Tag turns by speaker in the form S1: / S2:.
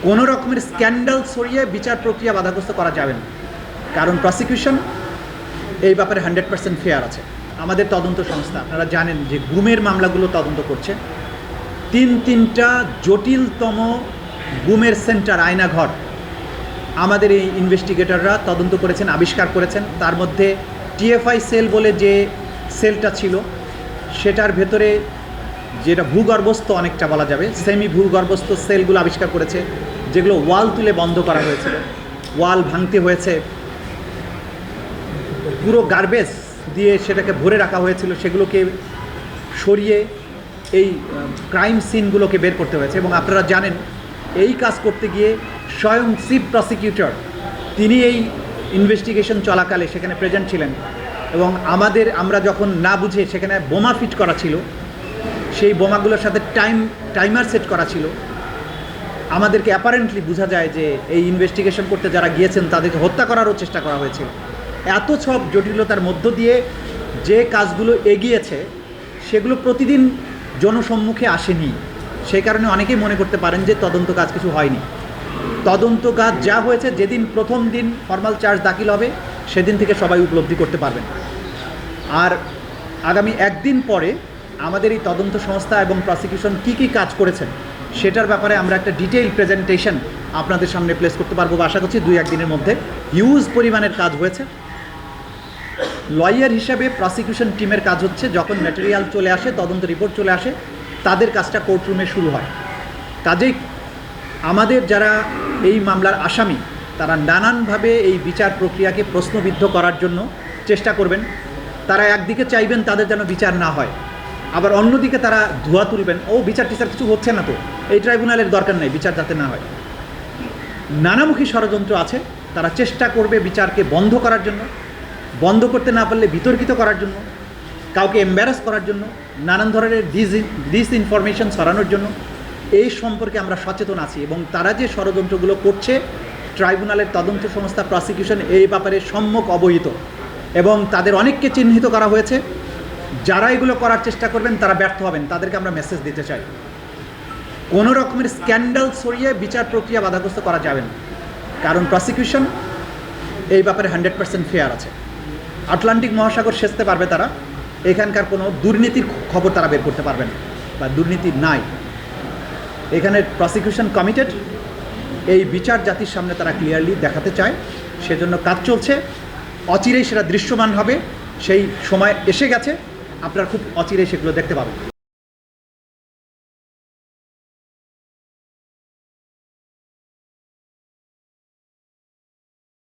S1: কোনো রকমের স্ক্যান্ডাল ছড়িয়ে বিচার প্রক্রিয়া বাধাগ্রস্ত করা যাবে না, কারণ প্রসিকিউশন এই ব্যাপারে 100% ফেয়ার আছে। আমাদের তদন্ত সংস্থা আপনারা জানেন যে গুমের মামলাগুলো তদন্ত করছে। তিনটা জটিলতম গুমের সেন্টার, আয়নাঘর আমাদের এই ইনভেস্টিগেটররা তদন্ত করেছেন, আবিষ্কার করেছেন। তার মধ্যে টিএফআই সেল বলে যে সেলটা ছিল সেটার ভেতরে যেটা ভূগর্ভস্থ অনেকটা বলা যাবে, সেমি ভূগর্ভস্থ সেলগুলো আবিষ্কার করেছে, যেগুলো ওয়াল তুলে বন্ধ করা হয়েছিল, ওয়াল ভাঙতে হয়েছে, পুরো গার্বেজ দিয়ে সেটাকে ভরে রাখা হয়েছিল, সেগুলোকে সরিয়ে এই ক্রাইম সিনগুলোকে বের করতে হয়েছে। এবং আপনারা জানেন এই কাজ করতে গিয়ে স্বয়ং চিফ প্রসিকিউটর তিনি এই ইনভেস্টিগেশন চলাকালে সেখানে প্রেজেন্ট ছিলেন। এবং আমরা যখন না বুঝে সেখানে বোমা ফিট করা ছিল, সেই বোমাগুলোর সাথে টাইমার সেট করা ছিল। আমাদেরকে অ্যাপারেন্টলি বোঝা যায় যে এই ইনভেস্টিগেশন করতে যারা গিয়েছেন তাদেরকে হত্যা করারও চেষ্টা করা হয়েছিল। এত সব জটিলতার মধ্য দিয়ে যে কাজগুলো এগিয়েছে সেগুলো প্রতিদিন জনসম্মুখে আসেনি। সেই কারণে অনেকেই মনে করতে পারেন যে তদন্ত কাজ কিছু হয়নি। তদন্ত কাজ যা হয়েছে, যেদিন প্রথম দিন ফর্মাল চার্জ দাখিল হবে সেদিন থেকে সবাই উপলব্ধি করতে পারবেন। আর আগামী একদিন পরে আমাদের এই তদন্ত সংস্থা এবং প্রসিকিউশন কী কাজ করেছেন সেটার ব্যাপারে আমরা একটা ডিটেইল প্রেজেন্টেশন আপনাদের সামনে প্লেস করতে পারবো। আশা করছি 2-1 দিনের মধ্যে। হিউজ পরিমাণের কাজ হয়েছে। লয়ার হিসাবে প্রসিকিউশন টিমের কাজ হচ্ছে যখন ম্যাটেরিয়াল চলে আসে, তদন্ত রিপোর্ট চলে আসে, তাদের কাজটা কোর্টরুমে শুরু হয়। কাজেই আমাদের যারা এই মামলার আসামি তারা নানানভাবে এই বিচার প্রক্রিয়াকে প্রশ্নবিদ্ধ করার জন্য চেষ্টা করবেন। তারা একদিকে চাইবেন তাদের যেন বিচার না হয়, আবার অন্যদিকে তারা ধোঁয়া তুলবেন, বিচার টিচার কিছু হচ্ছে না, তো এই ট্রাইব্যুনালের দরকার নেই, বিচার যাতে না হয়। নানামুখী ষড়যন্ত্র আছে। তারা চেষ্টা করবে বিচারকে বন্ধ করার জন্য, বন্ধ করতে না পারলে বিতর্কিত করার জন্য, কাউকে এম্বারাস করার জন্য, নানান ধরনের ডিসইনফরমেশন ছড়ানোর জন্য। এই সম্পর্কে আমরা সচেতন আছি এবং তারা যে ষড়যন্ত্রগুলো করছে ট্রাইব্যুনালের তদন্ত সংস্থা প্রসিকিউশন এই ব্যাপারে সম্যক অবহিত এবং তাদের অনেককে চিহ্নিত করা হয়েছে। যারা এগুলো করার চেষ্টা করবেন তারা ব্যর্থ হবেন, তাদেরকে আমরা মেসেজ দিতে চাই। কোনো রকমের স্ক্যান্ডাল ছড়িয়ে বিচার প্রক্রিয়া বাধাগ্রস্ত করা যাবে না, কারণ প্রসিকিউশন এই ব্যাপারে 100% ফেয়ার আছে। আটলান্টিক মহাসাগর সেচতে পারবে তারা, এখানকার কোনো দুর্নীতির খবর তারা বের করতে পারবে না, বা দুর্নীতি নাই। এখানে প্রসিকিউশন কমিটেড, এই বিচার জাতির সামনে তারা ক্লিয়ারলি দেখাতে চায়, সেজন্য কাজ চলছে। অচিরেই সেটা দৃশ্যমান হবে, সেই সময় এসে গেছে। আপনারা খুব অচিরেই সেগুলো দেখতে পাবেন।